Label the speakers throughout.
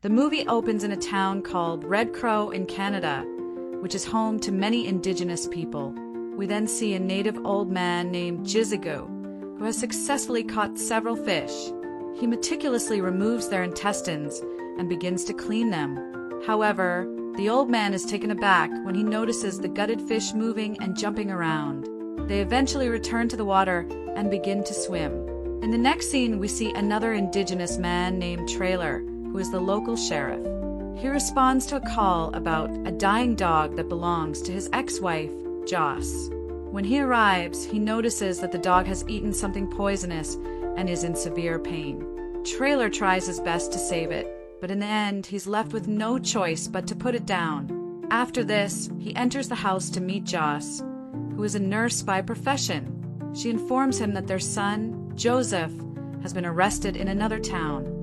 Speaker 1: The movie opens in a town called Red Crow in Canada, which is home to many indigenous people. We then see a native old man named Jizigu, who has successfully caught several fish. He meticulously removes their intestines and begins to clean them. However, the old man is taken aback when he notices the gutted fish moving and jumping around. They eventually return to the water and begin to swim. In the next scene, we see another indigenous man named Trailer, who is the local sheriff. He responds to a call about a dying dog that belongs to his ex-wife, Joss. When he arrives, he notices that the dog has eaten something poisonous and is in severe pain. Trailer tries his best to save it, but in the end, he's left with no choice but to put it down. After this, he enters the house to meet Joss, who is a nurse by profession. She informs him that their son, Joseph, has been arrested in another town.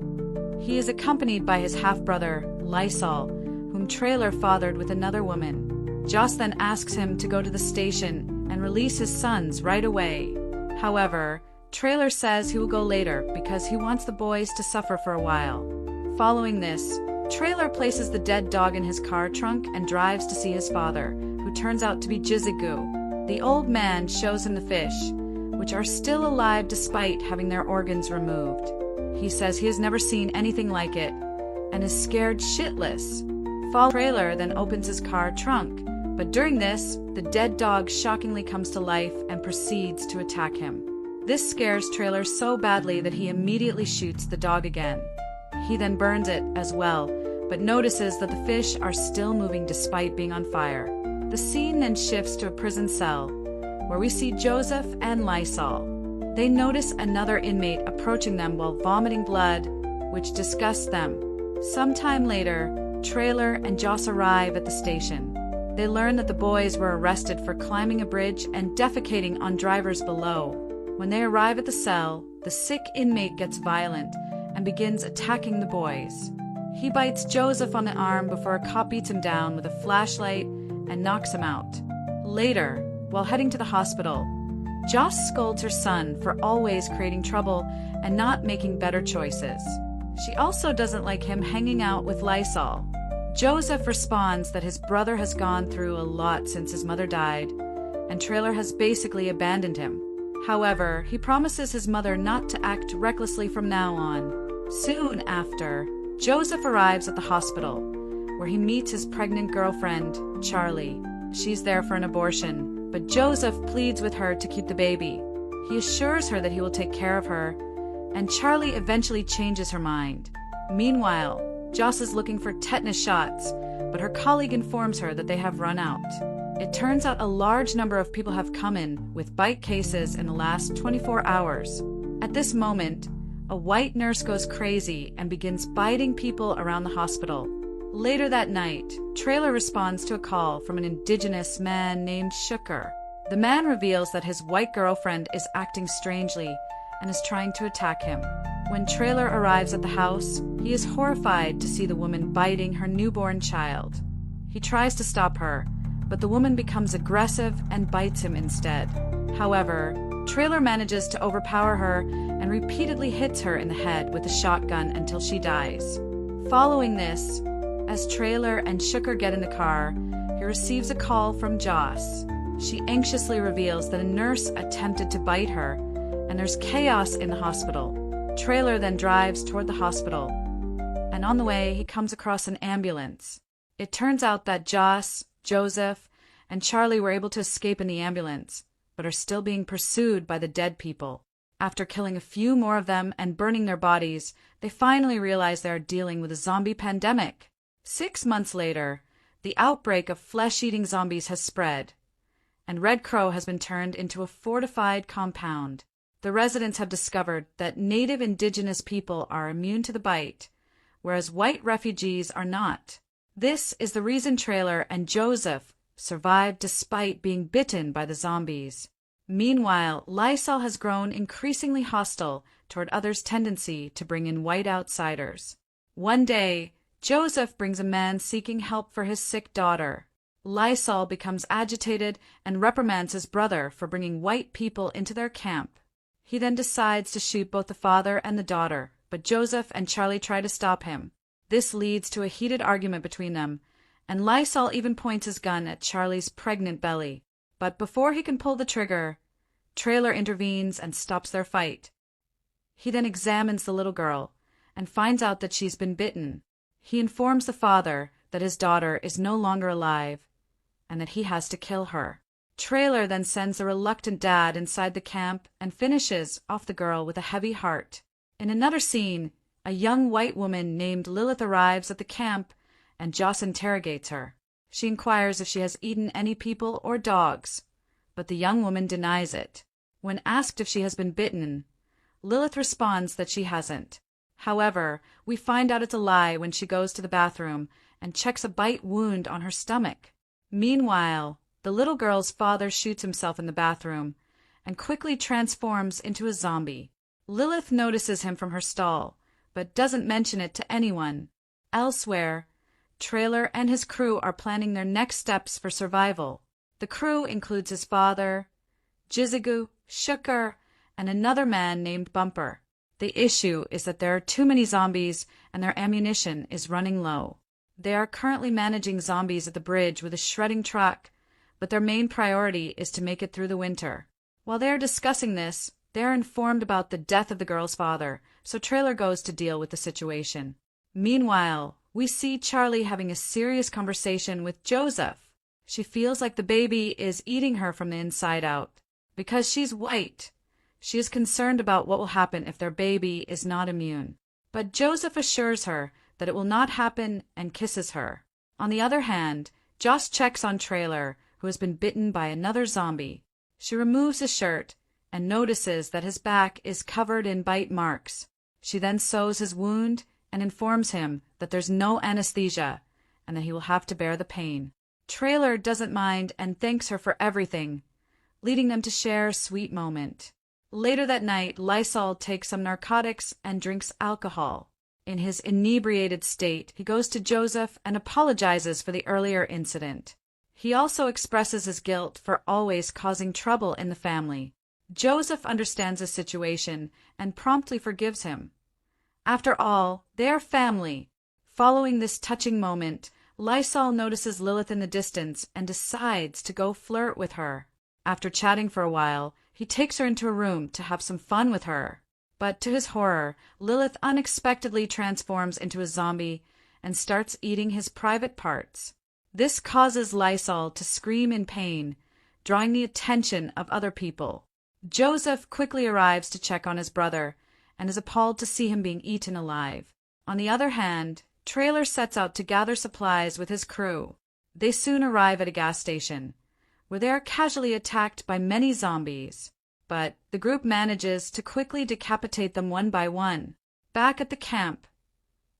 Speaker 1: He is accompanied by his half-brother, Lysol, whom Trailer fathered with another woman. Joss then asks him to go to the station and release his sons right away. However, Trailer says he will go later because he wants the boys to suffer for a while. Following this, Trailer places the dead dog in his car trunk and drives to see his father, who turns out to be Jizigu. The old man shows him the fish, which are still alive despite having their organs removed. He says he has never seen anything like it and is scared shitless. Trailer then opens his car trunk, but during this, the dead dog shockingly comes to life and proceeds to attack him. This scares Trailer so badly that he immediately shoots the dog again. He then burns it as well, but notices that the fish are still moving despite being on fire. The scene then shifts to a prison cell, where we see Joseph and Lysol. They notice another inmate approaching them while vomiting blood, which disgusts them. Sometime later, Trailer and Joss arrive at the station. They learn that the boys were arrested for climbing a bridge and defecating on drivers below. When they arrive at the cell, the sick inmate gets violent and begins attacking the boys. He bites Joseph on the arm before a cop beats him down with a flashlight and knocks him out. Later, while heading to the hospital, Joss scolds her son for always creating trouble and not making better choices. She also doesn't like him hanging out with Lysol. Joseph responds that his brother has gone through a lot since his mother died, and Trailer has basically abandoned him. However, he promises his mother not to act recklessly from now on. Soon after, Joseph arrives at the hospital, where he meets his pregnant girlfriend, Charlie. She's there for an abortion, but Joseph pleads with her to keep the baby. He assures her that he will take care of her, and Charlie eventually changes her mind. Meanwhile, Joss is looking for tetanus shots, but her colleague informs her that they have run out. It turns out a large number of people have come in with bite cases in the last 24 hours. At this moment, a white nurse goes crazy and begins biting people around the hospital. Later that night, Trailer responds to a call from an indigenous man named Shooker. The man reveals that his white girlfriend is acting strangely and is trying to attack him. When Trailer arrives at the house, he is horrified to see the woman biting her newborn child. He tries to stop her, but the woman becomes aggressive and bites him instead. However, Trailer manages to overpower her and repeatedly hits her in the head with a shotgun until she dies. Following this, as Trailer and Shooker get in the car, he receives a call from Joss. She anxiously reveals that a nurse attempted to bite her, and there's chaos in the hospital. Trailer then drives toward the hospital, and on the way he comes across an ambulance. It turns out that Joss, Joseph, and Charlie were able to escape in the ambulance, but are still being pursued by the dead people. After killing a few more of them and burning their bodies, they finally realize they are dealing with a zombie pandemic. 6 months later, the outbreak of flesh-eating zombies has spread, and Red Crow has been turned into a fortified compound. The residents have discovered that native indigenous people are immune to the bite, whereas white refugees are not. This is the reason Trailer and Joseph survived despite being bitten by the zombies. Meanwhile, Lysol has grown increasingly hostile toward others' tendency to bring in white outsiders. One day, Joseph brings a man seeking help for his sick daughter. Lysol becomes agitated and reprimands his brother for bringing white people into their camp. He then decides to shoot both the father and the daughter, but Joseph and Charlie try to stop him. This leads to a heated argument between them, and Lysol even points his gun at Charlie's pregnant belly. But before he can pull the trigger, Trailer intervenes and stops their fight. He then examines the little girl and finds out that she's been bitten. He informs the father that his daughter is no longer alive and that he has to kill her. Trailer then sends the reluctant dad inside the camp and finishes off the girl with a heavy heart. In another scene, a young white woman named Lilith arrives at the camp and Joss interrogates her. She inquires if she has eaten any people or dogs, but the young woman denies it. When asked if she has been bitten, Lilith responds that she hasn't. However, we find out it's a lie when she goes to the bathroom and checks a bite wound on her stomach. Meanwhile, the little girl's father shoots himself in the bathroom and quickly transforms into a zombie. Lilith notices him from her stall, but doesn't mention it to anyone. Elsewhere, Trailer and his crew are planning their next steps for survival. The crew includes his father, Jizigu, Shooker, and another man named Bumper. The issue is that there are too many zombies and their ammunition is running low. They are currently managing zombies at the bridge with a shredding truck, but their main priority is to make it through the winter. While they are discussing this, they are informed about the death of the girl's father, so Trailer goes to deal with the situation. Meanwhile, we see Charlie having a serious conversation with Joseph. She feels like the baby is eating her from the inside out. Because she's white, she is concerned about what will happen if their baby is not immune. But Joseph assures her that it will not happen and kisses her. On the other hand, Joss checks on Trailer, who has been bitten by another zombie. She removes his shirt and notices that his back is covered in bite marks. She then sews his wound and informs him that there's no anesthesia and that he will have to bear the pain. Trailer doesn't mind and thanks her for everything, leading them to share a sweet moment. Later that night, Lysol takes some narcotics and drinks alcohol. In his inebriated state, he goes to Joseph and apologizes for the earlier incident. He also expresses his guilt for always causing trouble in the family. Joseph understands the situation and promptly forgives him. After all, they are family. Following this touching moment, Lysol notices Lilith in the distance and decides to go flirt with her. After chatting for a while, he takes her into a room to have some fun with her. But to his horror, Lilith unexpectedly transforms into a zombie and starts eating his private parts. This causes Lysol to scream in pain, drawing the attention of other people. Joseph quickly arrives to check on his brother and is appalled to see him being eaten alive. On the other hand, Trailer sets out to gather supplies with his crew. They soon arrive at a gas station, where they are casually attacked by many zombies, but the group manages to quickly decapitate them one by one. Back at the camp,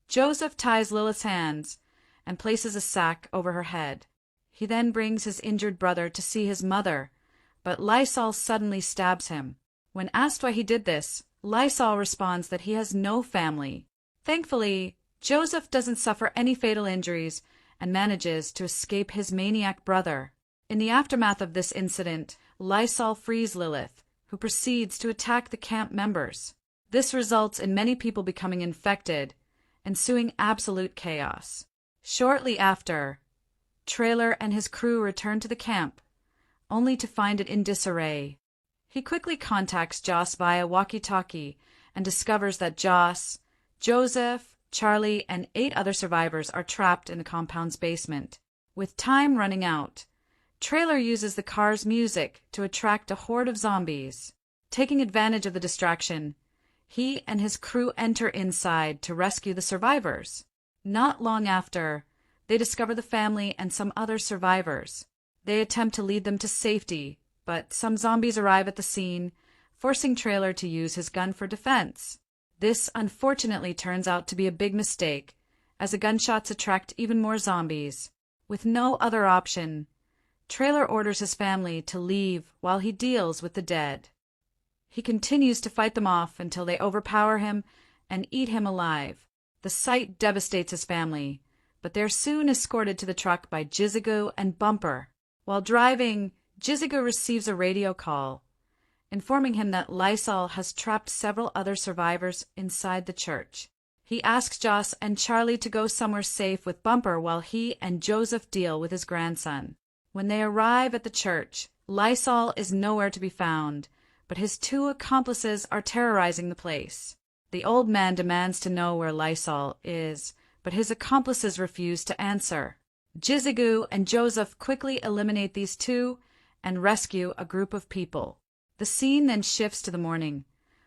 Speaker 1: Joseph ties Lilith's hands and places a sack over her head. He then brings his injured brother to see his mother, but Lysol suddenly stabs him. When asked why he did this, Lysol responds that he has no family. Thankfully, Joseph doesn't suffer any fatal injuries and manages to escape his maniac brother. In the aftermath of this incident, Lysol frees Lilith, who proceeds to attack the camp members. This results in many people becoming infected, ensuing absolute chaos. Shortly after, Trailer and his crew return to the camp, only to find it in disarray. He quickly contacts Joss via walkie-talkie and discovers that Joss, Joseph, Charlie, and 8 other survivors are trapped in the compound's basement. With time running out, Trailer uses the car's music to attract a horde of zombies. Taking advantage of the distraction, he and his crew enter inside to rescue the survivors. Not long after, they discover the family and some other survivors. They attempt to lead them to safety, but some zombies arrive at the scene, forcing Trailer to use his gun for defense. This unfortunately turns out to be a big mistake, as the gunshots attract even more zombies. With no other option, Trailer orders his family to leave while he deals with the dead. He continues to fight them off until they overpower him and eat him alive. The sight devastates his family, but they're soon escorted to the truck by Jizigu and Bumper. While driving, Jizigu receives a radio call, informing him that Lysol has trapped several other survivors inside the church. He asks Joss and Charlie to go somewhere safe with Bumper while he and Joseph deal with his grandson. When they arrive at the church, Lysol is nowhere to be found, but his two accomplices are terrorizing the place. The old man demands to know where Lysol is, but his accomplices refuse to answer. Jizigoo and Joseph quickly eliminate these two and rescue a group of people. The scene then shifts to the morning,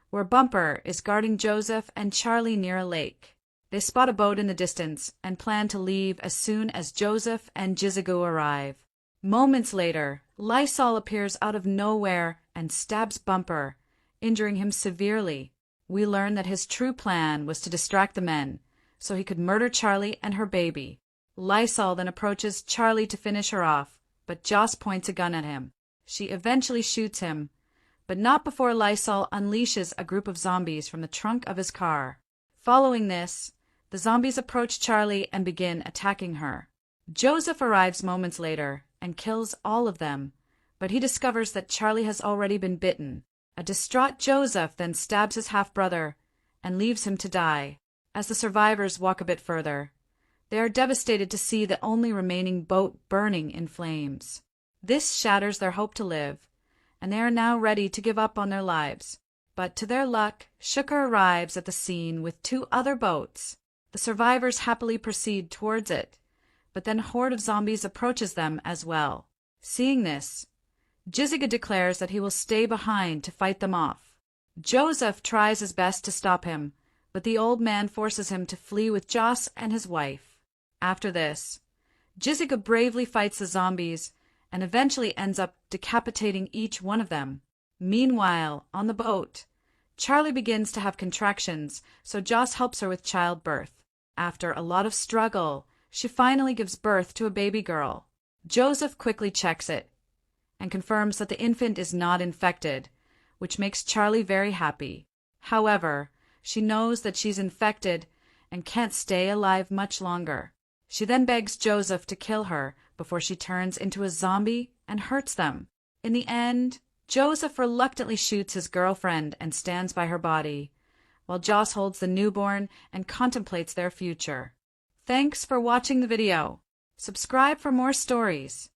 Speaker 1: where Bumper is guarding Joseph and Charlie near a lake. They spot a boat in the distance and plan to leave as soon as Joseph and Jizigoo arrive. Moments later, Lysol appears out of nowhere and stabs Bumper, injuring him severely. We learn that his true plan was to distract the men, so he could murder Charlie and her baby. Lysol then approaches Charlie to finish her off, but Joss points a gun at him. She eventually shoots him, but not before Lysol unleashes a group of zombies from the trunk of his car. Following this, the zombies approach Charlie and begin attacking her. Joseph arrives moments later and kills all of them, but he discovers that Charlie has already been bitten. A distraught Joseph then stabs his half-brother and leaves him to die. As the survivors walk a bit further, they are devastated to see the only remaining boat burning in flames. This shatters their hope to live, and they are now ready to give up on their lives. But to their luck, Shooker arrives at the scene with two other boats. The survivors happily proceed towards it, but then a horde of zombies approaches them as well. Seeing this, Jizigoo declares that he will stay behind to fight them off. Joseph tries his best to stop him, but the old man forces him to flee with Joss and his wife. After this, Jizigoo bravely fights the zombies and eventually ends up decapitating each one of them. Meanwhile, on the boat, Charlie begins to have contractions, so Joss helps her with childbirth. After a lot of struggle, she finally gives birth to a baby girl. Joseph quickly checks it and confirms that the infant is not infected, which makes Charlie very happy. However, she knows that she's infected and can't stay alive much longer. She then begs Joseph to kill her before she turns into a zombie and hurts them. In the end, Joseph reluctantly shoots his girlfriend and stands by her body, while Joss holds the newborn and contemplates their future. Thanks for watching the video. Subscribe for more stories.